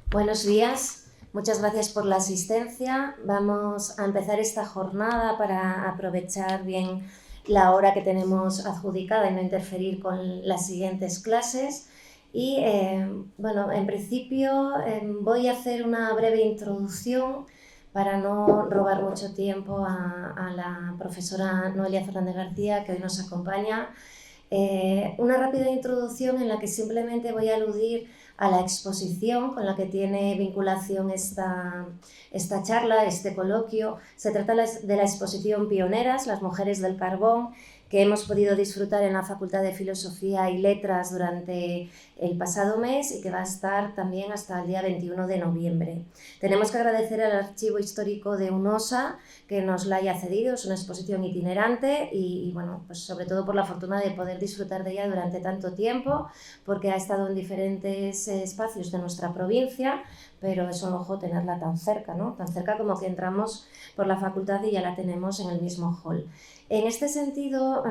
Buenos días, muchas gracias por la asistencia. Vamos a empezar esta jornada para aprovechar bien la hora que tenemos adjudicada y no interferir con las siguientes clases. Y bueno, en principio voy a hacer una breve introducción para no robar mucho tiempo a la profesora Noelia Fernández García, que hoy nos acompaña. Una rápida introducción en la que simplemente voy a aludir a la exposición con la que tiene vinculación esta charla, este coloquio. Se trata de la exposición Pioneras, las mujeres del carbón, que hemos podido disfrutar en la Facultad de Filosofía y Letras durante el pasado mes y que va a estar también hasta el día 21 de noviembre. Tenemos que agradecer al Archivo Histórico de UNOSA que nos la haya cedido. Es una exposición itinerante y bueno, pues sobre todo por la fortuna de poder disfrutar de ella durante tanto tiempo, porque ha estado en diferentes espacios de nuestra provincia, pero es un lujo tenerla tan cerca, ¿no? Tan cerca como que entramos por la facultad y ya la tenemos en el mismo hall. En este sentido,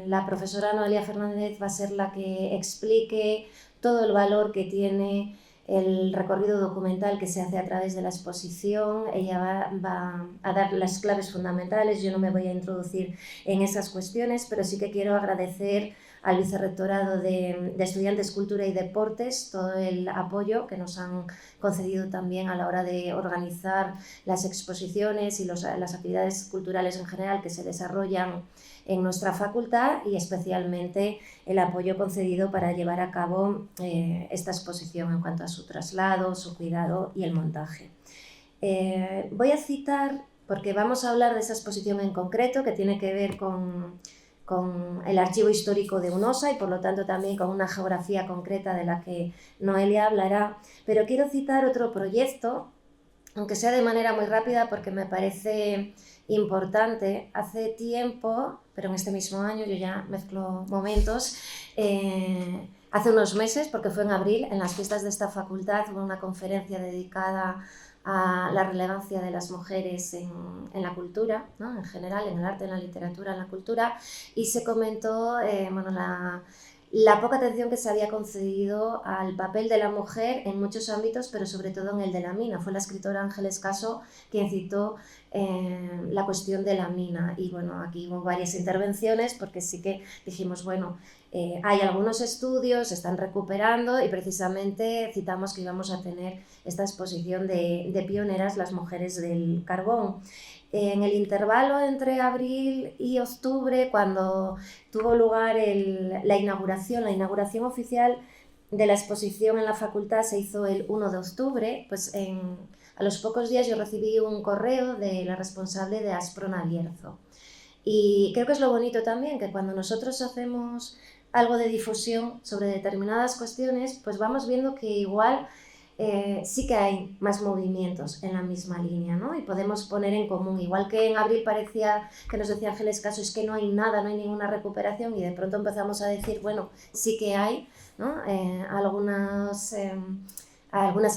la profesora Noelia Fernández va a ser la que explique todo el valor que tiene el recorrido documental que se hace a través de la exposición. Ella va a dar las claves fundamentales. Yo no me voy a introducir en esas cuestiones, pero sí que quiero agradecer al Vicerrectorado de Estudiantes, Cultura y Deportes todo el apoyo que nos han concedido también a la hora de organizar las exposiciones y las actividades culturales en general que se desarrollan en nuestra facultad, y especialmente el apoyo concedido para llevar a cabo esta exposición en cuanto a su traslado, su cuidado y el montaje. Voy a citar, porque vamos a hablar de esa exposición en concreto que tiene que ver con el archivo histórico de UNOSA y por lo tanto también con una geografía concreta de la que Noelia hablará, pero quiero citar otro proyecto, aunque sea de manera muy rápida porque me parece importante. Hace tiempo, pero en este mismo año, yo ya mezclo momentos, hace unos meses, porque fue en abril, en las fiestas de esta facultad hubo una conferencia dedicada a la relevancia de las mujeres en la cultura, ¿no? En general, en el arte, en la literatura, en la cultura, y se comentó bueno, la poca atención que se había concedido al papel de la mujer en muchos ámbitos, pero sobre todo en el de la mina. Fue la escritora Ángeles Caso quien citó la cuestión de la mina, y bueno, aquí hubo varias intervenciones porque sí que dijimos, bueno, hay algunos estudios, se están recuperando, y precisamente citamos que íbamos a tener esta exposición de pioneras, las mujeres del carbón. En el intervalo entre abril y octubre, cuando tuvo lugar la inauguración oficial de la exposición en la facultad se hizo el 1 de octubre, pues a los pocos días yo recibí un correo de la responsable de Asprona Bierzo. Y creo que es lo bonito también, que cuando nosotros hacemos algo de difusión sobre determinadas cuestiones, pues vamos viendo que igual sí que hay más movimientos en la misma línea, ¿no? Y podemos poner en común, igual que en abril parecía que nos decía Ángeles Caso, es que no hay nada, no hay ninguna recuperación, y de pronto empezamos a decir, bueno, sí que hay, ¿no? Algunas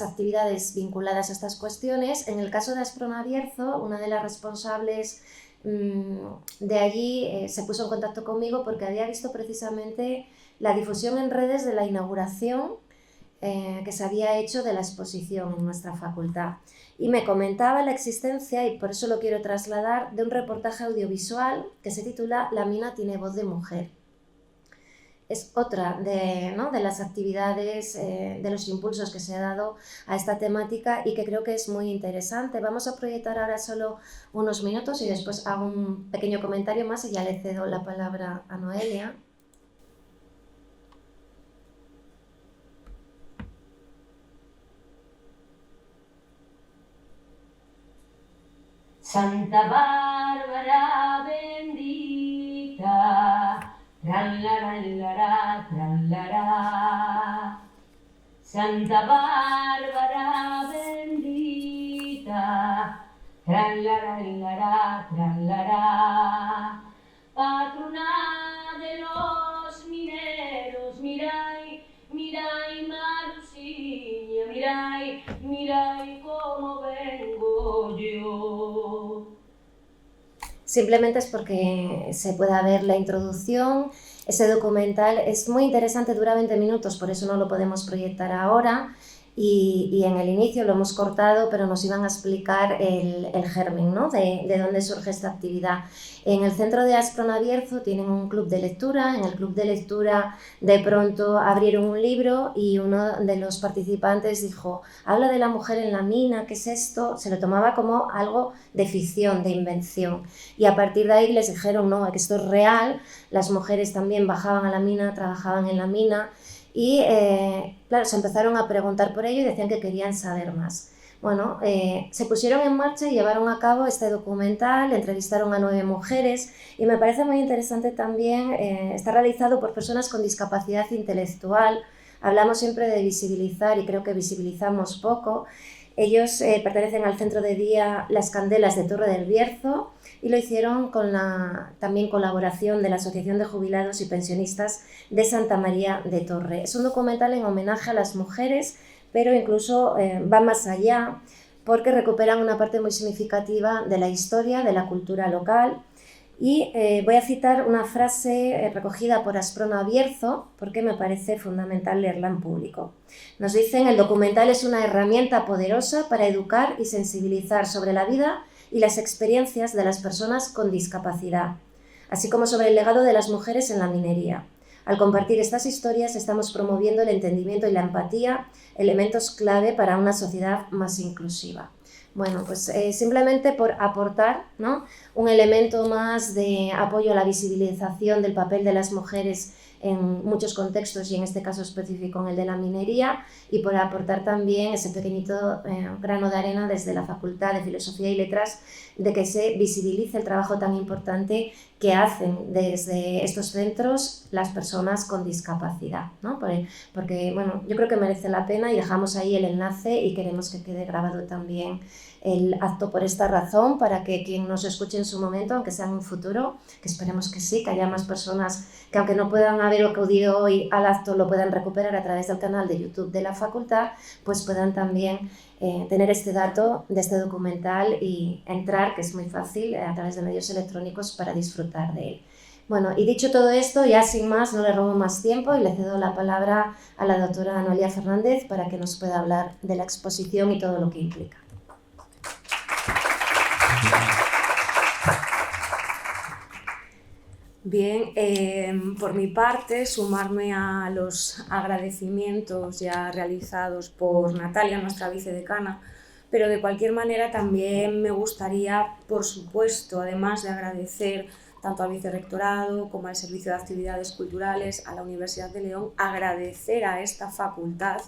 actividades vinculadas a estas cuestiones. En el caso de Asprona Bierzo, una de las responsables de allí se puso en contacto conmigo porque había visto precisamente la difusión en redes de la inauguración que se había hecho de la exposición en nuestra facultad, y me comentaba la existencia, y por eso lo quiero trasladar, de un reportaje audiovisual que se titula La mina tiene voz de mujer. Es otra de las actividades, de los impulsos que se ha dado a esta temática y que creo que es muy interesante. Vamos a proyectar ahora solo unos minutos y después hago un pequeño comentario más y ya le cedo la palabra a Noelia. Santa Bárbara bendita, tralará, tralará. Santa Bárbara bendita, tralará, tralará. Patrona de los mineros, mirai, mirai, Marusiña, mirai, mirai cómo vengo yo. Simplemente es porque se pueda ver la introducción. Ese documental es muy interesante, dura 20 minutos, por eso no lo podemos proyectar ahora. y en el inicio lo hemos cortado, pero nos iban a explicar el germen, ¿no? de dónde surge esta actividad. En el centro de Asprona Bierzo tienen un club de lectura. En el club de lectura de pronto abrieron un libro y uno de los participantes dijo: habla de la mujer en la mina, ¿qué es esto? Se lo tomaba como algo de ficción, de invención, y a partir de ahí les dijeron: no, que esto es real, las mujeres también bajaban a la mina, trabajaban en la mina. Y claro, se empezaron a preguntar por ello y decían que querían saber más. Bueno, se pusieron en marcha y llevaron a cabo este documental, entrevistaron a 9 mujeres y me parece muy interesante también, está realizado por personas con discapacidad intelectual. Hablamos siempre de visibilizar y creo que visibilizamos poco. Ellos pertenecen al centro de día Las Candelas de Torre del Bierzo y lo hicieron con la también colaboración de la Asociación de Jubilados y Pensionistas de Santa María de Torre. Es un documental en homenaje a las mujeres, pero incluso va más allá porque recuperan una parte muy significativa de la historia, de la cultura local. Y voy a citar una frase recogida por Asprona Bierzo porque me parece fundamental leerla en público. Nos dicen: el documental es una herramienta poderosa para educar y sensibilizar sobre la vida y las experiencias de las personas con discapacidad, así como sobre el legado de las mujeres en la minería. Al compartir estas historias estamos promoviendo el entendimiento y la empatía, elementos clave para una sociedad más inclusiva. Bueno, pues simplemente por aportar, ¿no?, un elemento más de apoyo a la visibilización del papel de las mujeres en muchos contextos y en este caso específico en el de la minería, y por aportar también ese pequeñito grano de arena desde la Facultad de Filosofía y Letras de que se visibilice el trabajo tan importante que hacen desde estos centros las personas con discapacidad, ¿no? Porque bueno, yo creo que merece la pena y dejamos ahí el enlace y queremos que quede grabado también el acto por esta razón, para que quien nos escuche en su momento, aunque sea en un futuro, que esperemos que sí, que haya más personas que aunque no puedan haber acudido hoy al acto, lo puedan recuperar a través del canal de YouTube de la facultad, pues puedan también tener este dato de este documental y entrar, que es muy fácil, a través de medios electrónicos para disfrutar de él. Bueno, y dicho todo esto, ya sin más, no le robo más tiempo y le cedo la palabra a la doctora Noelia Fernández para que nos pueda hablar de la exposición y todo lo que implica. Bien, por mi parte, sumarme a los agradecimientos ya realizados por Natalia, nuestra vicedecana, pero de cualquier manera también me gustaría, por supuesto, además de agradecer tanto al Vicerrectorado como al Servicio de Actividades Culturales, a la Universidad de León, agradecer a esta facultad,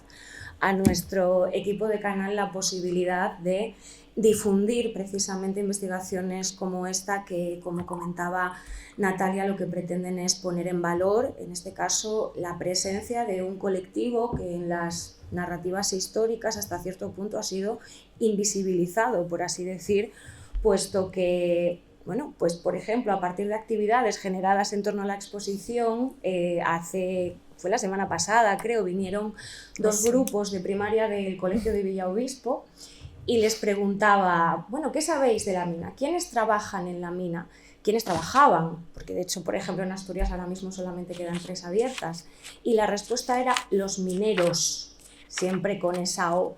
a nuestro equipo de canal, la posibilidad de difundir precisamente investigaciones como esta que, como comentaba Natalia, lo que pretenden es poner en valor, en este caso, la presencia de un colectivo que en las narrativas históricas hasta cierto punto ha sido invisibilizado, por así decir, puesto que, bueno, pues por ejemplo, a partir de actividades generadas en torno a la exposición, fue la semana pasada, creo, vinieron 2 grupos de primaria del Colegio de Villaobispo y les preguntaba, bueno, ¿qué sabéis de la mina? ¿Quiénes trabajan en la mina? ¿Quiénes trabajaban? Porque de hecho, por ejemplo, en Asturias ahora mismo solamente quedan 3 abiertas. Y la respuesta era los mineros, siempre con esa O.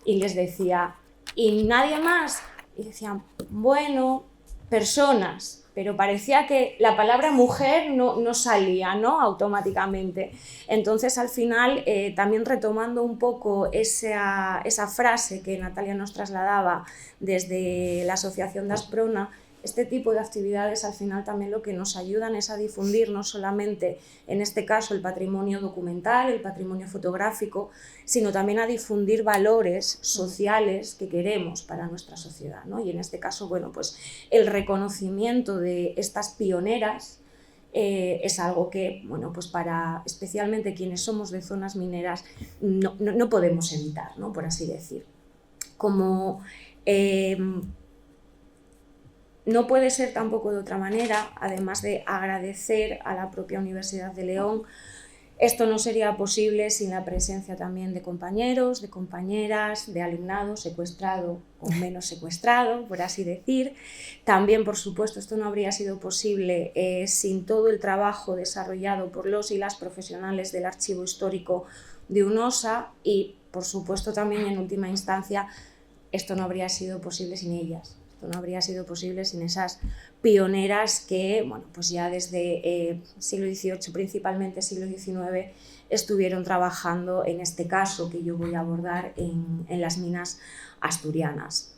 Y les decía, ¿y nadie más? Y decían, bueno, personas. Pero parecía que la palabra mujer no salía, ¿no?, automáticamente. Entonces, al final, también retomando un poco esa frase que Natalia nos trasladaba desde la Asociación de Asprona, este tipo de actividades al final también lo que nos ayudan es a difundir no solamente, en este caso, el patrimonio documental, el patrimonio fotográfico, sino también a difundir valores sociales que queremos para nuestra sociedad, ¿no? Y en este caso, bueno, pues el reconocimiento de estas pioneras es algo que, bueno, pues para especialmente quienes somos de zonas mineras no podemos evitar, ¿no?, por así decir. Como no puede ser tampoco de otra manera, además de agradecer a la propia Universidad de León Esto no sería posible sin la presencia también de compañeros, de compañeras, de alumnado secuestrado o menos secuestrado, por así decir. También, por supuesto, esto no habría sido posible sin todo el trabajo desarrollado por los y las profesionales del Archivo Histórico de UNOSA y, por supuesto, también en última instancia, esto no habría sido posible sin ellas. Esto no habría sido posible sin esas pioneras que, bueno, pues ya desde siglo XVIII, principalmente siglo XIX, estuvieron trabajando en este caso que yo voy a abordar en las minas asturianas.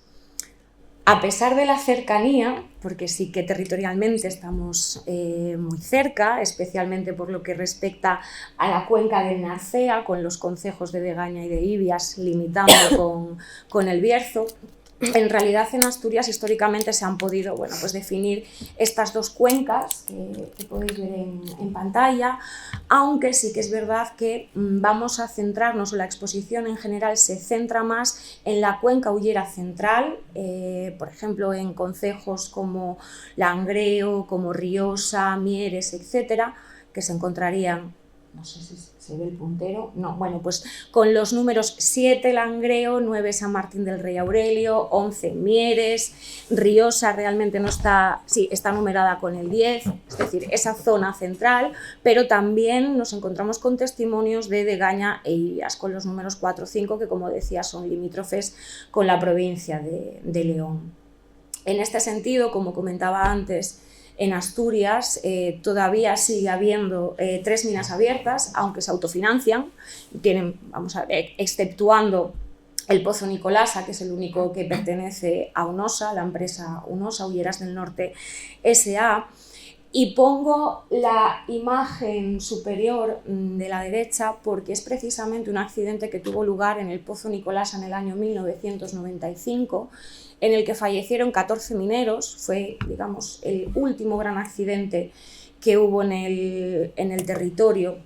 A pesar de la cercanía, porque sí que territorialmente estamos muy cerca, especialmente por lo que respecta a la cuenca del Narcea, con los concejos de Degaña y de Ibias, limitando con el Bierzo, en realidad en Asturias históricamente se han podido pues definir estas dos cuencas que podéis ver en pantalla, aunque sí que es verdad que vamos a centrarnos, o la exposición en general se centra más en la cuenca hullera central, por ejemplo en concejos como Langreo, como Riosa, Mieres, etcétera, que se encontrarían, no sé si se ve el puntero, no, bueno, pues con los números 7 Langreo, 9 San Martín del Rey Aurelio, 11 Mieres, Riosa realmente no está, sí, está numerada con el 10, es decir, esa zona central, pero también nos encontramos con testimonios de Degaña e Ibias, con los números 4 o 5, que como decía son limítrofes con la provincia de León. En este sentido, como comentaba antes, en Asturias todavía sigue habiendo 3 minas abiertas, aunque se autofinancian, tienen, exceptuando el Pozo Nicolasa, que es el único que pertenece a UNOSA, la empresa UNOSA, Hulleras del Norte S.A., y pongo la imagen superior de la derecha porque es precisamente un accidente que tuvo lugar en el Pozo Nicolasa en el año 1995, en el que fallecieron 14 mineros. Fue, digamos, el último gran accidente que hubo en el territorio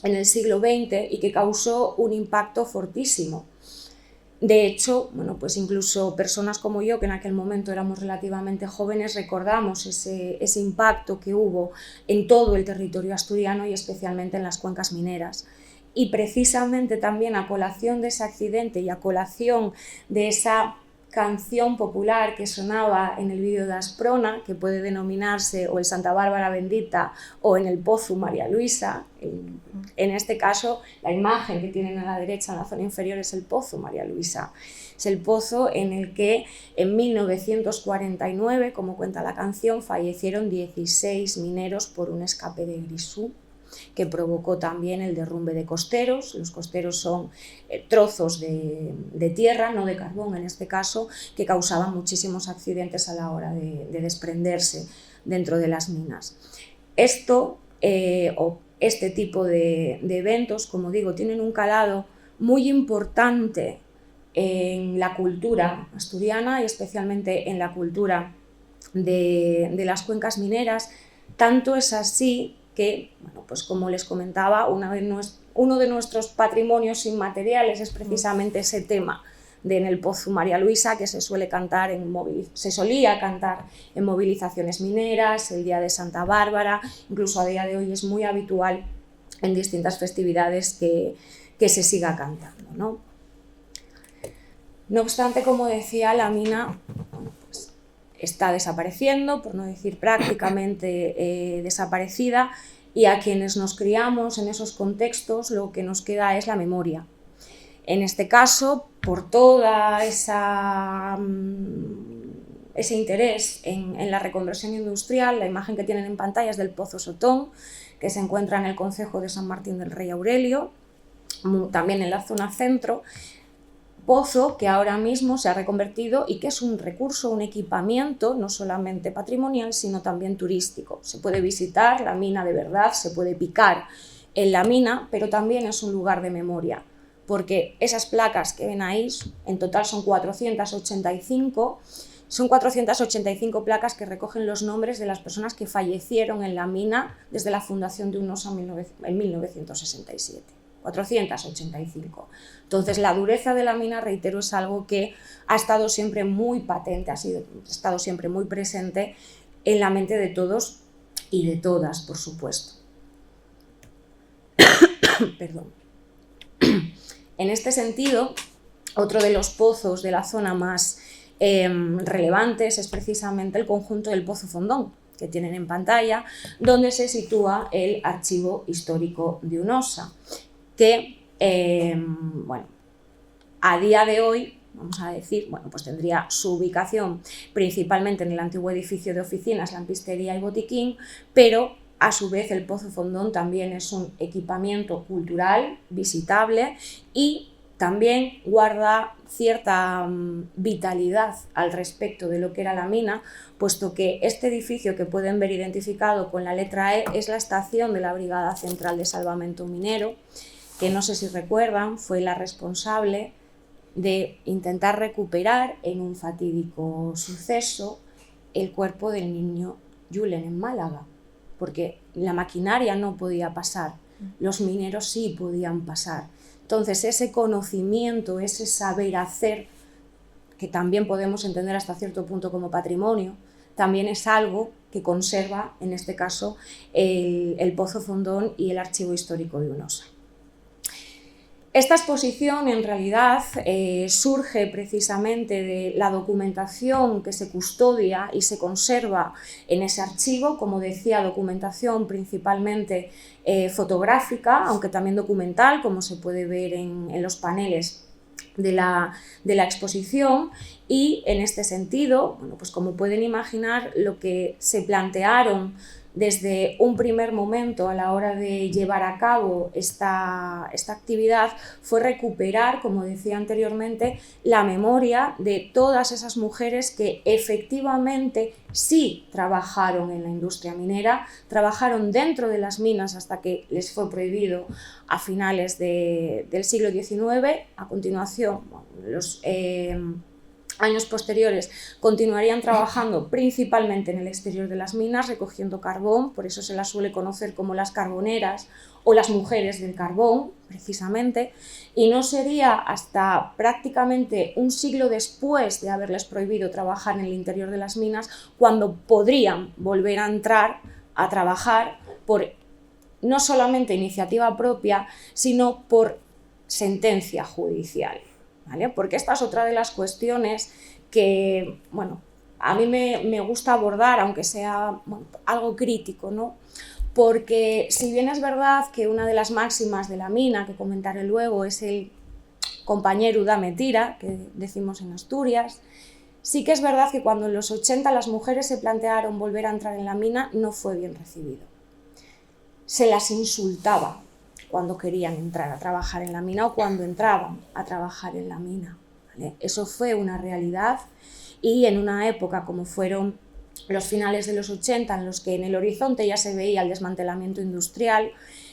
en el siglo XX y que causó un impacto fortísimo. De hecho, bueno, pues incluso personas como yo, que en aquel momento éramos relativamente jóvenes, recordamos ese impacto que hubo en todo el territorio asturiano y especialmente en las cuencas mineras. Y precisamente también a colación de ese accidente y a colación de esa canción popular que sonaba en el vídeo de Asprona, que puede denominarse o el Santa Bárbara Bendita o en el Pozo María Luisa. En este caso, la imagen que tienen a la derecha en la zona inferior es el Pozo María Luisa. Es el pozo en el que en 1949, como cuenta la canción, fallecieron 16 mineros por un escape de grisú, que provocó también el derrumbe de costeros. Los costeros son trozos de tierra, no de carbón en este caso, que causaban muchísimos accidentes a la hora de desprenderse dentro de las minas. Esto, o este tipo de eventos, como digo, tienen un calado muy importante en la cultura asturiana y especialmente en la cultura de las cuencas mineras. Tanto es así que, bueno, pues como les comentaba, uno de nuestros patrimonios inmateriales es precisamente ese tema en el Pozo María Luisa, que se solía cantar en movilizaciones mineras, el Día de Santa Bárbara, incluso a día de hoy es muy habitual en distintas festividades que se siga cantando, ¿no? No obstante, como decía, la mina pues, está desapareciendo, por no decir prácticamente desaparecida, y a quienes nos criamos en esos contextos lo que nos queda es la memoria. En este caso, por toda ese interés en la reconversión industrial, la imagen que tienen en pantalla es del Pozo Sotón, que se encuentra en el concejo de San Martín del Rey Aurelio, también en la zona centro, pozo que ahora mismo se ha reconvertido y que es un recurso, un equipamiento no solamente patrimonial, sino también turístico. Se puede visitar la mina de verdad, se puede picar en la mina, pero también es un lugar de memoria, porque esas placas que ven ahí, en total son 485, son 485 placas que recogen los nombres de las personas que fallecieron en la mina desde la fundación de UNOSA en 1967. 485. Entonces, la dureza de la mina, reitero, es algo que ha estado siempre muy patente, ha estado siempre muy presente en la mente de todos y de todas, por supuesto. Perdón. En este sentido, otro de los pozos de la zona más relevantes es precisamente el conjunto del Pozo Fondón, que tienen en pantalla, donde se sitúa el Archivo Histórico de Unosa, que, bueno, a día de hoy, vamos a decir, bueno, pues tendría su ubicación principalmente en el antiguo edificio de oficinas, lampistería y botiquín, pero a su vez el Pozo Fondón también es un equipamiento cultural visitable y también guarda cierta vitalidad al respecto de lo que era la mina, puesto que este edificio que pueden ver identificado con la letra E es la estación de la Brigada Central de Salvamento Minero, que no sé si recuerdan, fue la responsable de intentar recuperar en un fatídico suceso el cuerpo del niño Julen en Málaga, porque la maquinaria no podía pasar, los mineros sí podían pasar. Entonces ese conocimiento, ese saber hacer, que también podemos entender hasta cierto punto como patrimonio, también es algo que conserva, en este caso, el Pozo Fondón y el Archivo Histórico de Unosa. Esta exposición en realidad surge precisamente de la documentación que se custodia y se conserva en ese archivo, como decía, documentación principalmente fotográfica, aunque también documental, como se puede ver en los paneles de la exposición, y en este sentido, bueno, pues como pueden imaginar, lo que se plantearon desde un primer momento a la hora de llevar a cabo esta actividad fue recuperar, como decía anteriormente, la memoria de todas esas mujeres que efectivamente sí trabajaron en la industria minera, trabajaron dentro de las minas hasta que les fue prohibido a finales del siglo XIX. A continuación, los años posteriores continuarían trabajando principalmente en el exterior de las minas, recogiendo carbón, por eso se las suele conocer como las carboneras o las mujeres del carbón, precisamente, y no sería hasta prácticamente un siglo después de haberles prohibido trabajar en el interior de las minas cuando podrían volver a entrar a trabajar por no solamente iniciativa propia, sino por sentencia judicial. ¿Vale? Porque esta es otra de las cuestiones que, bueno, a mí me gusta abordar, aunque sea, bueno, algo crítico, ¿no? Porque si bien es verdad que una de las máximas de la mina, que comentaré luego, es el compañero da mentira, que decimos en Asturias, sí que es verdad que cuando en los 80 las mujeres se plantearon volver a entrar en la mina, no fue bien recibido. Se las insultaba cuando querían entrar a trabajar en la mina o cuando entraban a trabajar en la mina, ¿vale? Eso fue una realidad, y en una época como fueron los finales de los 80, en los que en el horizonte ya se veía el desmantelamiento industrial,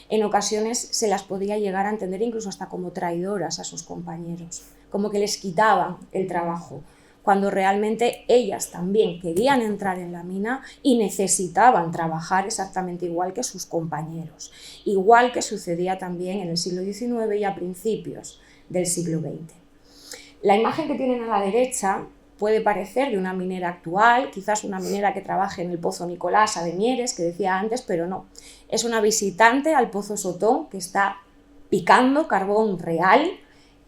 en ocasiones se las podía llegar a entender incluso hasta como traidoras a sus compañeros, como que les quitaban el trabajo, cuando realmente ellas también querían entrar en la mina y necesitaban trabajar exactamente igual que sus compañeros, igual que sucedía también en el siglo XIX y a principios del siglo XX. La imagen que tienen a la derecha puede parecer de una minera actual, quizás una minera que trabaje en el Pozo Nicolasa de Mieres, que decía antes, pero no, es una visitante al Pozo Sotón que está picando carbón real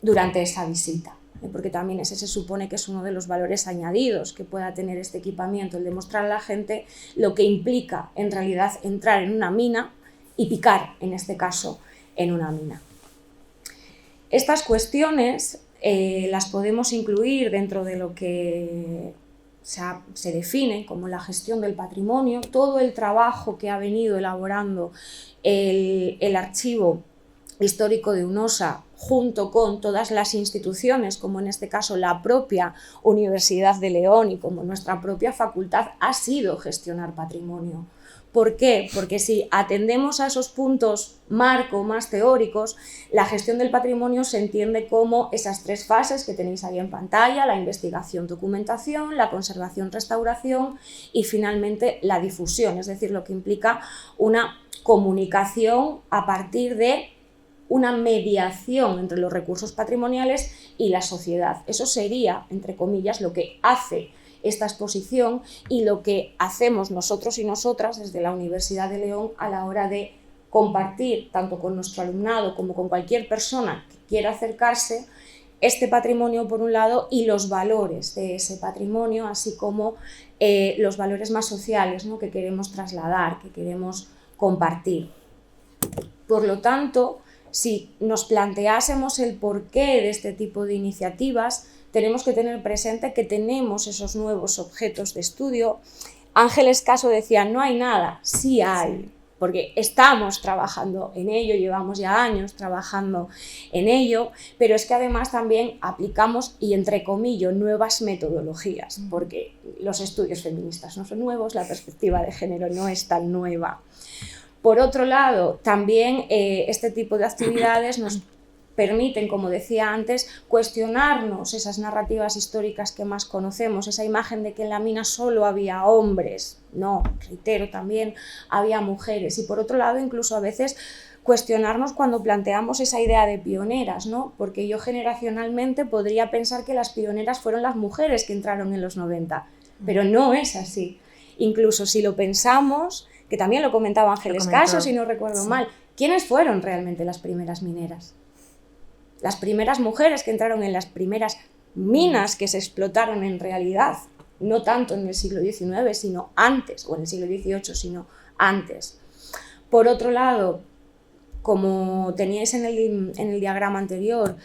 durante esa visita. Porque también ese se supone que es uno de los valores añadidos que pueda tener este equipamiento, el demostrar a la gente lo que implica en realidad entrar en una mina y picar, en este caso, en una mina. Estas cuestiones las podemos incluir dentro de lo que se define como la gestión del patrimonio, todo el trabajo que ha venido elaborando el Archivo Histórico de Unosa, junto con todas las instituciones, como en este caso la propia Universidad de León y como nuestra propia facultad, ha sido gestionar patrimonio. ¿Por qué? Porque si atendemos a esos puntos marco más teóricos, la gestión del patrimonio se entiende como esas tres fases que tenéis ahí en pantalla: la investigación, documentación, la conservación, restauración y finalmente la difusión, es decir, lo que implica una comunicación a partir de una mediación entre los recursos patrimoniales y la sociedad. Eso sería, entre comillas, lo que hace esta exposición y lo que hacemos nosotros y nosotras desde la Universidad de León a la hora de compartir tanto con nuestro alumnado como con cualquier persona que quiera acercarse este patrimonio por un lado y los valores de ese patrimonio, así como los valores más sociales, ¿no?, que queremos trasladar, que queremos compartir. Por lo tanto, si nos planteásemos el porqué de este tipo de iniciativas, tenemos que tener presente que tenemos esos nuevos objetos de estudio. Ángeles Caso decía, no hay nada, sí hay, porque estamos trabajando en ello, llevamos ya años trabajando en ello, pero es que además también aplicamos, y entrecomillo, nuevas metodologías, porque los estudios feministas no son nuevos, la perspectiva de género no es tan nueva. Por otro lado, también este tipo de actividades nos permiten, como decía antes, cuestionarnos esas narrativas históricas que más conocemos, esa imagen de que en la mina solo había hombres. No, reitero, también había mujeres. Y por otro lado, incluso a veces cuestionarnos cuando planteamos esa idea de pioneras, ¿no? Porque yo generacionalmente podría pensar que las pioneras fueron las mujeres que entraron en los 90, pero no es así. Incluso si lo pensamos, que también lo comentaba Ángeles Caso, si no recuerdo mal, ¿quiénes fueron realmente las primeras mineras? Las primeras mujeres que entraron en las primeras minas que se explotaron en realidad, no tanto en el siglo XIX, sino antes, o en el siglo XVIII, sino antes. Por otro lado, como teníais en el diagrama anterior,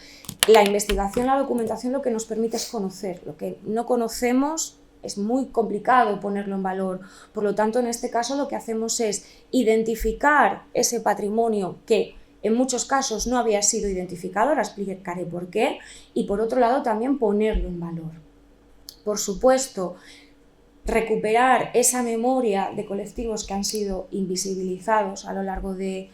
la investigación, la documentación lo que nos permite es conocer. Lo que no conocemos es muy complicado ponerlo en valor. Por lo tanto, en este caso lo que hacemos es identificar ese patrimonio que en muchos casos no había sido identificado, ahora explicaré por qué, y por otro lado también ponerlo en valor. Por supuesto, recuperar esa memoria de colectivos que han sido invisibilizados a lo largo de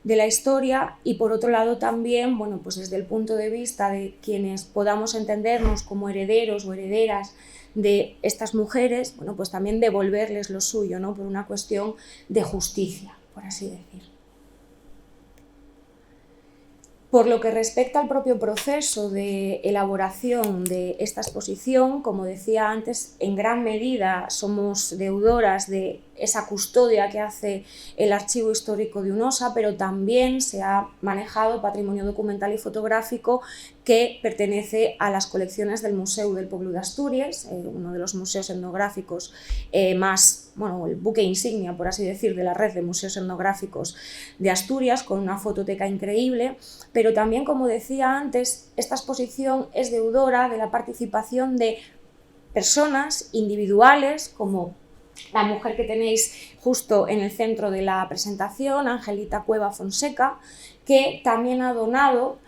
la historia, y por otro lado también, bueno, pues desde el punto de vista de quienes podamos entendernos como herederos o herederas de estas mujeres, bueno, pues también devolverles lo suyo, ¿no?, por una cuestión de justicia, por así decir. Por lo que respecta al propio proceso de elaboración de esta exposición, como decía antes, en gran medida somos deudoras de esa custodia que hace el Archivo Histórico de UNOSA, pero también se ha manejado patrimonio documental y fotográfico que pertenece a las colecciones del Museu del Pueblo de Asturias, uno de los museos etnográficos más, bueno, el buque insignia, por así decir, de la red de museos etnográficos de Asturias, con una fototeca increíble, pero también, como decía antes, esta exposición es deudora de la participación de personas individuales, como la mujer que tenéis justo en el centro de la presentación, Angelita Cueva Fonseca, que también ha donado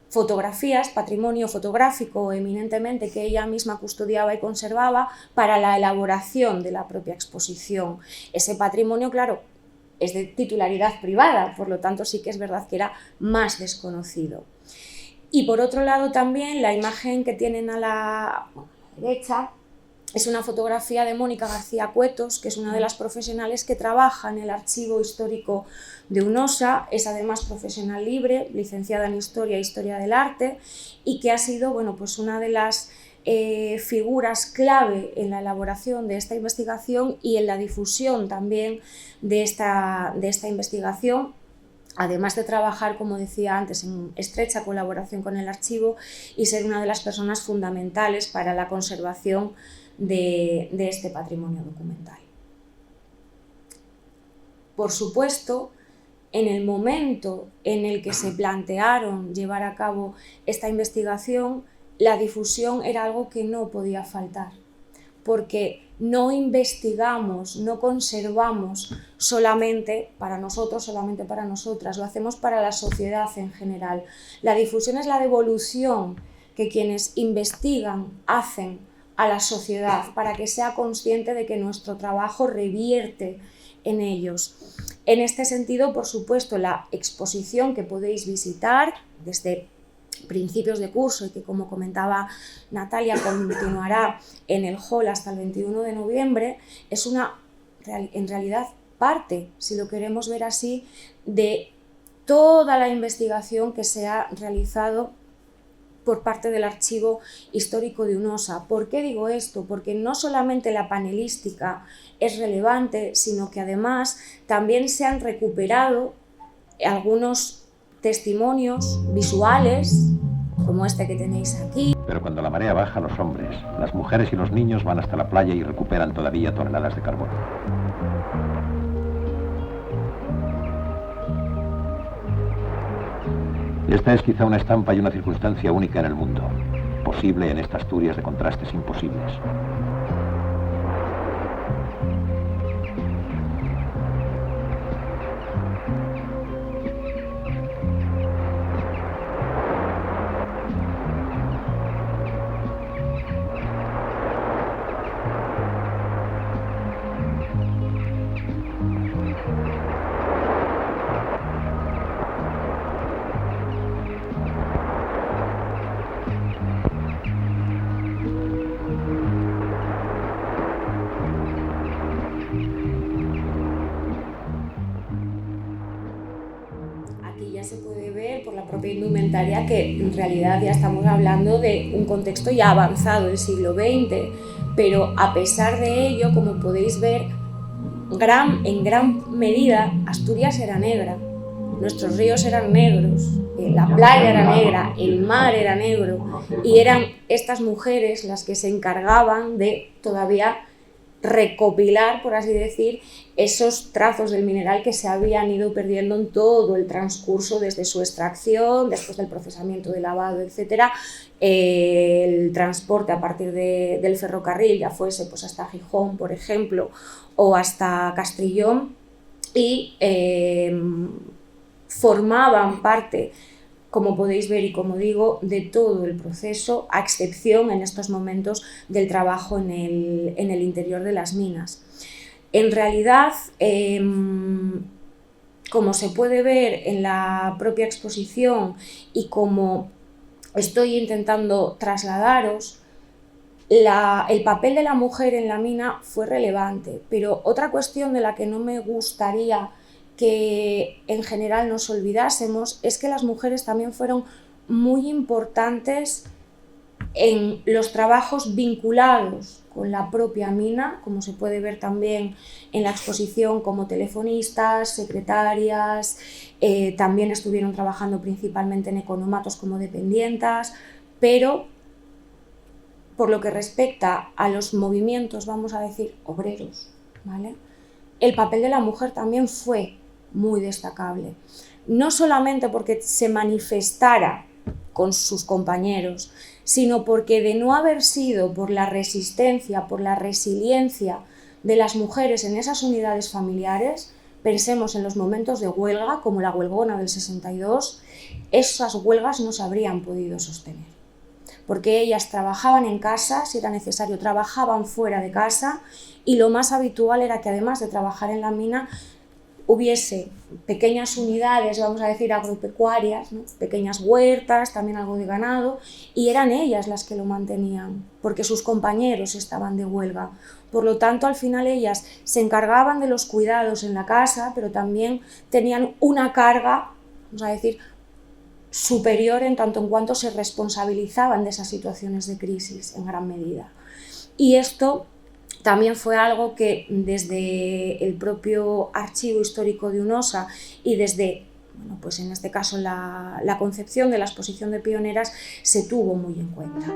fotografías, patrimonio fotográfico eminentemente que ella misma custodiaba y conservaba para la elaboración de la propia exposición. Ese patrimonio, claro, es de titularidad privada, por lo tanto sí que es verdad que era más desconocido. Y por otro lado también la imagen que tienen a la derecha es una fotografía de Mónica García Cuetos, que es una de las profesionales que trabaja en el Archivo Histórico de UNOSA, es además profesional libre, licenciada en Historia e Historia del Arte, y que ha sido, bueno, pues una de las figuras clave en la elaboración de esta investigación y en la difusión también de esta investigación, además de trabajar, como decía antes, en estrecha colaboración con el archivo y ser una de las personas fundamentales para la conservación de este patrimonio documental. Por supuesto, en el momento en el que se plantearon llevar a cabo esta investigación, la difusión era algo que no podía faltar, porque no investigamos, no conservamos solamente para nosotros, solamente para nosotras, lo hacemos para la sociedad en general. La difusión es la devolución que quienes investigan hacen a la sociedad para que sea consciente de que nuestro trabajo revierte en ellos. En este sentido, por supuesto, la exposición que podéis visitar desde principios de curso y que, como comentaba Natalia, continuará en el hall hasta el 21 de noviembre, es en realidad parte, si lo queremos ver así, de toda la investigación que se ha realizado por parte del Archivo Histórico de UNOSA. ¿Por qué digo esto? Porque no solamente la panelística es relevante, sino que además también se han recuperado algunos testimonios visuales, como este que tenéis aquí. Pero cuando la marea baja, los hombres, las mujeres y los niños van hasta la playa y recuperan todavía toneladas de carbón. Esta es quizá una estampa y una circunstancia única en el mundo, posible en esta Asturias de contrastes imposibles. Se puede ver por la propia indumentaria que en realidad ya estamos hablando de un contexto ya avanzado del siglo XX, pero a pesar de ello, como podéis ver, en gran medida Asturias era negra, nuestros ríos eran negros, la playa era negra, el mar era negro, y eran estas mujeres las que se encargaban de todavía recopilar, por así decir, esos trazos del mineral que se habían ido perdiendo en todo el transcurso desde su extracción, después del procesamiento de lavado, etcétera, el transporte a partir del ferrocarril, ya fuese pues hasta Gijón, por ejemplo, o hasta Castrillón, y formaban parte, como podéis ver y como digo, de todo el proceso, a excepción en estos momentos del trabajo en el interior de las minas. En realidad, como se puede ver en la propia exposición y como estoy intentando trasladaros, el papel de la mujer en la mina fue relevante, pero otra cuestión de la que no me gustaría que en general nos olvidásemos es que las mujeres también fueron muy importantes en los trabajos vinculados con la propia mina, como se puede ver también en la exposición, como telefonistas, secretarias, también estuvieron trabajando principalmente en economatos como dependientas, pero por lo que respecta a los movimientos, vamos a decir, obreros, ¿vale? El papel de la mujer también fue muy destacable, no solamente porque se manifestara con sus compañeros, sino porque de no haber sido por la resistencia, por la resiliencia de las mujeres en esas unidades familiares, pensemos en los momentos de huelga, como la huelgona del 62, esas huelgas no se habrían podido sostener, porque ellas trabajaban en casa, si era necesario, trabajaban fuera de casa, y lo más habitual era que además de trabajar en la mina, hubiese pequeñas unidades, vamos a decir, agropecuarias, ¿no? Pequeñas huertas, también algo de ganado, y eran ellas las que lo mantenían, porque sus compañeros estaban de huelga. Por lo tanto, al final ellas se encargaban de los cuidados en la casa, pero también tenían una carga, vamos a decir, superior en tanto en cuanto se responsabilizaban de esas situaciones de crisis en gran medida. Y esto también fue algo que desde el propio archivo histórico de UNOSA y desde, bueno, pues en este caso la concepción de la exposición de pioneras se tuvo muy en cuenta.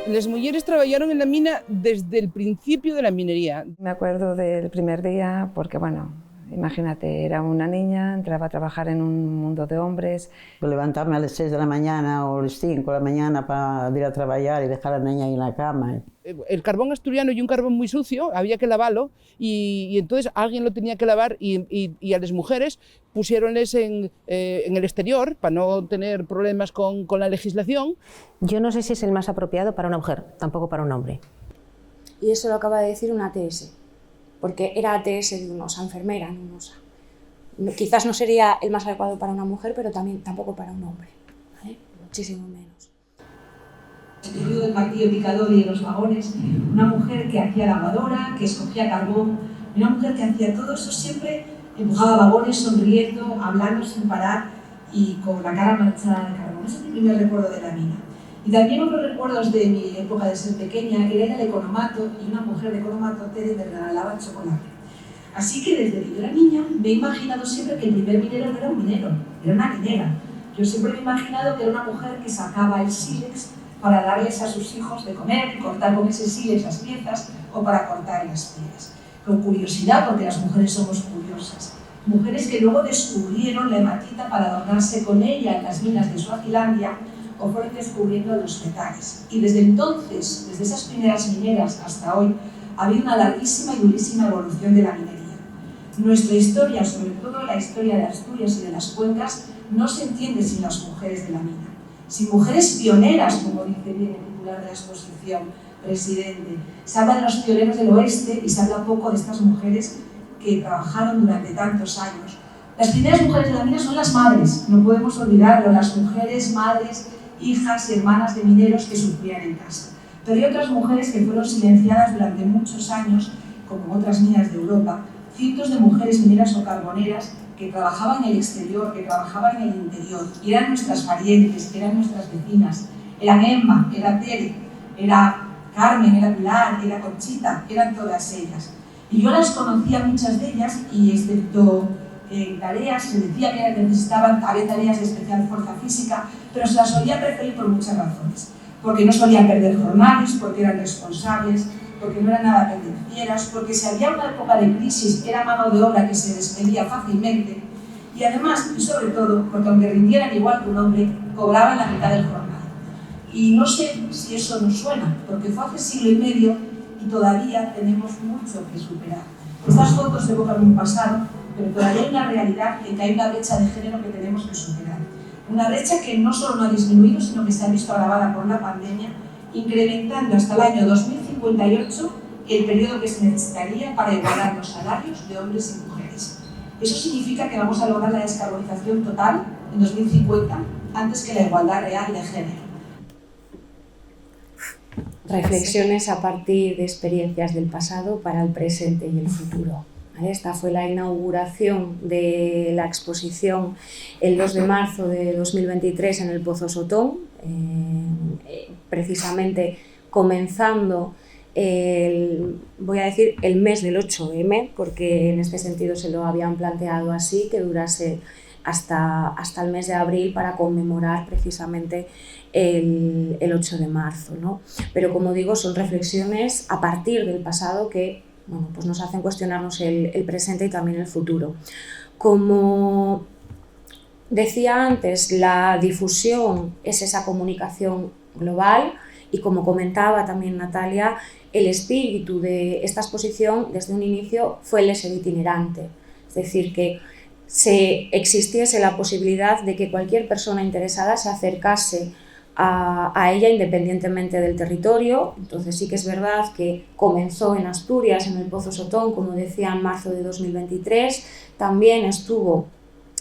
Las mujeres trabajaron en la mina desde el principio de la minería. Me acuerdo del primer día porque, bueno, imagínate, era una niña, entraba a trabajar en un mundo de hombres. Levantarme a las 6 de la mañana o a las 5 de la mañana para ir a trabajar y dejar a la niña ahí en la cama. El carbón asturiano y un carbón muy sucio, había que lavarlo y entonces alguien lo tenía que lavar y a las mujeres pusiéronles en el exterior para no tener problemas con la legislación. Yo no sé si es el más apropiado para una mujer, tampoco para un hombre. Y eso lo acaba de decir una ATS, porque era ATS de UNOSA, enfermera en UNOSA. Quizás no sería el más adecuado para una mujer, pero tampoco para un hombre, ¿vale? Muchísimo menos. El periodo del martillo picador y de los vagones, una mujer que hacía lavadora, que escogía carbón, una mujer que hacía todo eso, siempre empujaba vagones, sonriendo, hablando sin parar y con la cara manchada de carbón. Ese es mi primer recuerdo de la mina. Y también otros recuerdos de mi época de ser pequeña era ir al economato y una mujer de economato te regalaba chocolate. Así que desde que yo era niña me he imaginado siempre que el primer minero no era un minero, era una minera. Yo siempre me he imaginado que era una mujer que sacaba el sílex para darles a sus hijos de comer, cortar con ese sílex las piezas o para cortar las pieles. Con curiosidad, porque las mujeres somos curiosas. Mujeres que luego descubrieron la hematita para adornarse con ella en las minas de Suazilandia o fueron descubriendo los metales. Y desde entonces, desde esas primeras mineras hasta hoy, ha habido una larguísima y durísima evolución de la minería. Nuestra historia, sobre todo la historia de Asturias y de las cuencas, no se entiende sin las mujeres de la mina. Sin mujeres pioneras, como dice bien el titular de la exposición, presidente. Se habla de los pioneros del oeste y se habla poco de estas mujeres que trabajaron durante tantos años. Las primeras mujeres de la mina son las madres, no podemos olvidarlo, las mujeres, madres, hijas y hermanas de mineros que sufrían en casa. Pero hay otras mujeres que fueron silenciadas durante muchos años, como en otras minas de Europa, cientos de mujeres mineras o carboneras que trabajaban en el exterior, que trabajaban en el interior, y eran nuestras parientes, eran nuestras vecinas, eran Emma, era Tere, era Carmen, era Pilar, era Conchita, eran todas ellas. Y yo las conocía muchas de ellas y excepto tareas, se decía que necesitaban, había tareas de especial fuerza física, pero se las solía preferir por muchas razones. Porque no solían perder jornales, porque eran responsables, porque no eran nada pendencieras, porque si había una época de crisis era mano de obra que se despedía fácilmente y además, y sobre todo, porque aunque rindieran igual que un hombre, cobraban la mitad del jornal. Y no sé si eso nos suena, porque fue hace siglo y medio y todavía tenemos mucho que superar. Estas fotos evocan un pasado, pero todavía hay una realidad en que hay una brecha de género que tenemos que superar. Una brecha que no solo no ha disminuido, sino que se ha visto agravada por la pandemia, incrementando hasta el año 2058 el periodo que se necesitaría para igualar los salarios de hombres y mujeres. Eso significa que vamos a lograr la descarbonización total en 2050 antes que la igualdad real de género. Reflexiones a partir de experiencias del pasado para el presente y el futuro. Esta fue la inauguración de la exposición el 2 de marzo de 2023 en el Pozo Sotón, precisamente comenzando voy a decir el mes del 8M, porque en este sentido se lo habían planteado así, que durase hasta el mes de abril para conmemorar precisamente el 8 de marzo, ¿no? Pero como digo, son reflexiones a partir del pasado que pues nos hacen cuestionarnos el presente y también el futuro. Como decía antes, la difusión es esa comunicación global y como comentaba también Natalia, el espíritu de esta exposición desde un inicio fue el ser itinerante, es decir, que existiese la posibilidad de que cualquier persona interesada se acercase a ella independientemente del territorio. Entonces sí que es verdad que comenzó en Asturias, en el Pozo Sotón, como decía, en marzo de 2023, también estuvo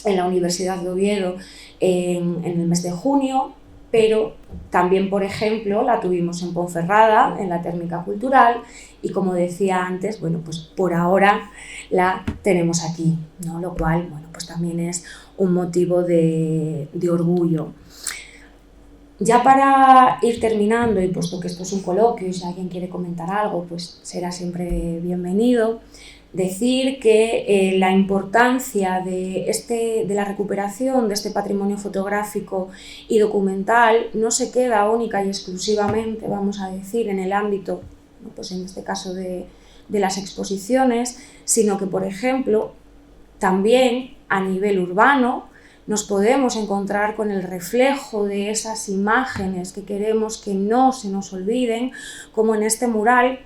en la Universidad de Oviedo en el mes de junio, pero también, por ejemplo, la tuvimos en Ponferrada, en la Térmica Cultural, y como decía antes, pues por ahora la tenemos aquí, ¿no? Lo cual, pues también es un motivo de orgullo. Ya para ir terminando, y puesto que esto es un coloquio y si alguien quiere comentar algo, pues será siempre bienvenido, decir que la importancia de la recuperación de este patrimonio fotográfico y documental no se queda única y exclusivamente, vamos a decir, en el ámbito, pues en este caso de las exposiciones, sino que, por ejemplo, también a nivel urbano, nos podemos encontrar con el reflejo de esas imágenes que queremos que no se nos olviden, como en este mural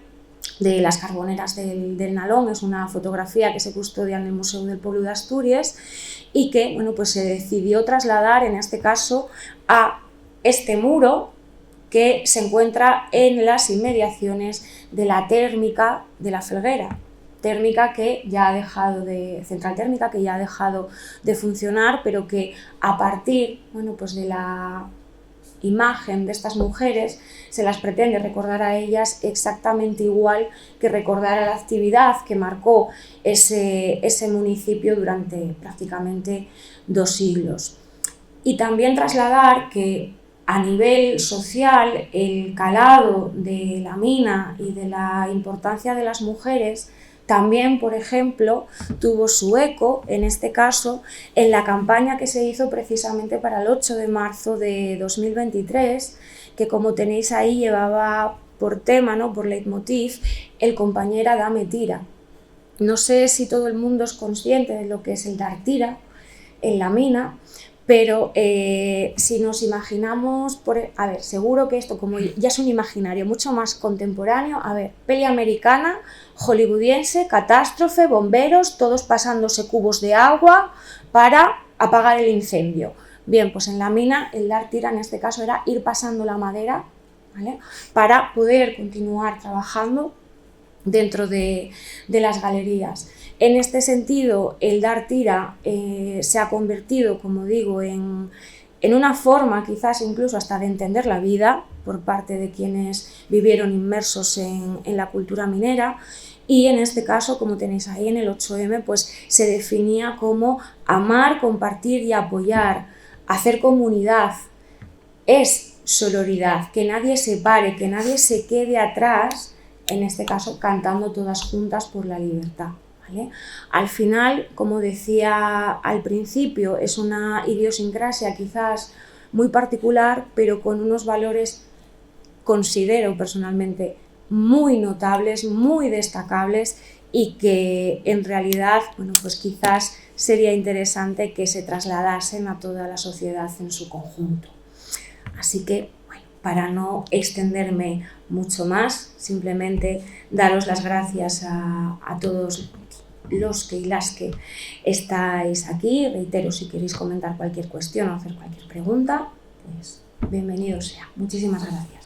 de las carboneras del Nalón. Es una fotografía que se custodia en el Museo del Pueblo de Asturias y que pues se decidió trasladar en este caso a este muro que se encuentra en las inmediaciones de la térmica de la Felguera. Térmica que ya ha dejado central térmica que ya ha dejado de funcionar, pero que a partir pues de la imagen de estas mujeres se las pretende recordar a ellas exactamente igual que recordar a la actividad que marcó ese municipio durante prácticamente 2 siglos. Y también trasladar que a nivel social, el calado de la mina y de la importancia de las mujeres también, por ejemplo, tuvo su eco, en este caso, en la campaña que se hizo precisamente para el 8 de marzo de 2023, que como tenéis ahí llevaba por tema, ¿no?, por leitmotiv, el compañera dame tira. No sé si todo el mundo es consciente de lo que es el dar tira en la mina, pero si nos imaginamos, a ver, seguro que esto como ya es un imaginario mucho más contemporáneo, a ver, peli americana, hollywoodiense, catástrofe, bomberos, todos pasándose cubos de agua para apagar el incendio. Bien, pues en la mina el dar tira en este caso era ir pasando la madera, ¿vale?, para poder continuar trabajando dentro de las galerías. En este sentido, el dar tira se ha convertido, como digo, en una forma quizás incluso hasta de entender la vida por parte de quienes vivieron inmersos en la cultura minera, y en este caso, como tenéis ahí en el 8M, pues se definía como amar, compartir y apoyar, hacer comunidad. Es sororidad, que nadie se pare, que nadie se quede atrás, en este caso cantando todas juntas por la libertad, ¿vale? Al final, como decía al principio, es una idiosincrasia quizás muy particular, pero con unos valores, considero personalmente, muy notables, muy destacables, y que en realidad, bueno, pues quizás sería interesante que se trasladasen a toda la sociedad en su conjunto. Así que, bueno, para no extenderme mucho más, simplemente daros las gracias a todos los que y las que estáis aquí. Reitero, si queréis comentar cualquier cuestión o hacer cualquier pregunta, pues bienvenido sea. Muchísimas gracias.